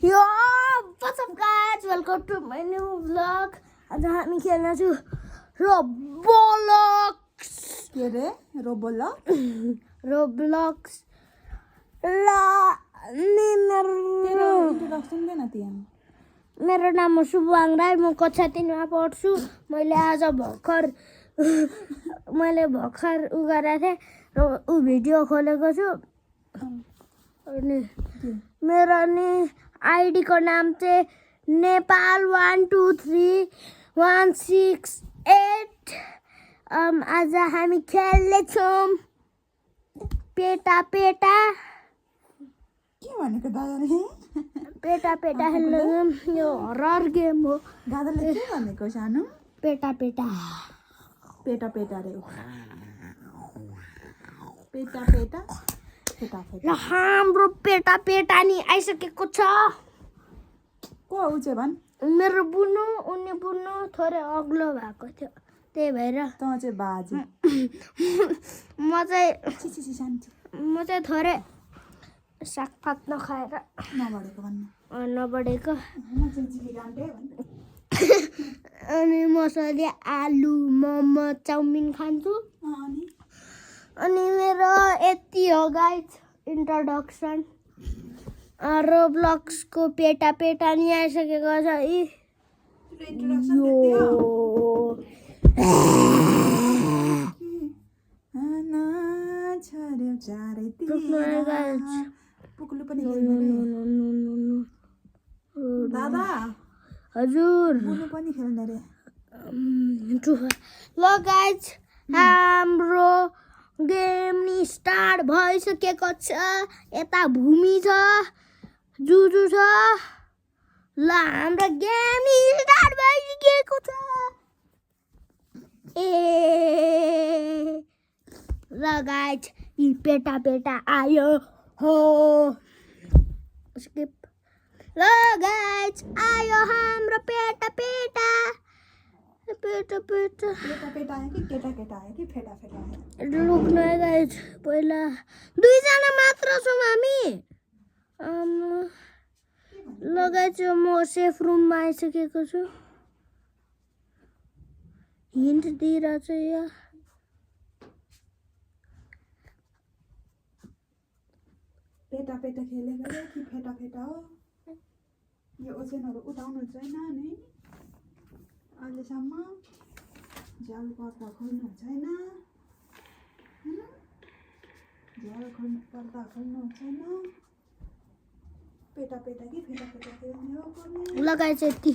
Yo, what's up guys? Welcome to my new vlog. आज हामी खेल्न छु Roblox. के रे रोबोलॉक्स Roblox. ला तेरो इन्ट्रोडक्सन दे न तियान मेरो नाम हो शुभवाङ राई म कक्षा 3 मा पढ्छु मैले आज भर्खर उ गरेको थिएँ र उ भिडियो खोलेको छु अनि मेरो नि आईडी को नाम चाहिँ नेपाल 123168 आज हामी खेल्नेछौँ पेटा पेटा के भनेको दादाले पेटा पेटा खेल्नु यो हरर गेम हो दादाले के भनेको सानो पेटा पेटा पेटा पेटा रे पेटा पेटा पेटा र पेटा हाम्रो पेटा पेटा नि आइसकेको छ को हो चाहिँ भन् मेरो बुनु उनी बुनु थोरै अग्लो भएको थियो त्यही भएर त चाहिँ बाजे म चाहिँ छिछि शान्ति म चाहिँ थोरै सागपात नखाएर नबढेको भन्नु नबढेको म चाहिँ जिली गान्डे भन्नु अनि मसाले आलु मोमो चाउमिन खान्छु अनि मेरो यति हो गाइस इन्ट्रोडक्सन रोब्लक्सको पेटा पेटा नि आइसकेको छ पुक्लु पनि दादा हजुर बुनु पनि खेल्ने रे ल गाइस हाम्रो गेम नि स्टार्ट भइसकेको छ यता भूमि छ जुजु छ ल हाम्रो गेम नि स्टार्ट भइसकेको छ ए ल गाइस यी पेटा पेटा आयो हो स्किप ल गाइस आयो हाम्रो PETA PETA PETA PETA PETA PETA आयो कि केटा केटा आयो कि फेटा फेटा आयो लुक्न गाइस पहिला दुईजना मात्र छौँ हामी लगाइछु म सेफ रुममा आइसकेको छु हिन्ट दिइरहेको छु यहाँ पेटा पेटा खेलेको रे कि फेटा फेटा हो यो ओछ्यानहरू उठाउनु छैन नि अहिलेसम्म झ्याल पर्दा खोल्नु छैन झ्याल पर्दा खोल्नु छैन पेटा पेटा कि फेटा फेटा खेल्ने हो लगाइछ यति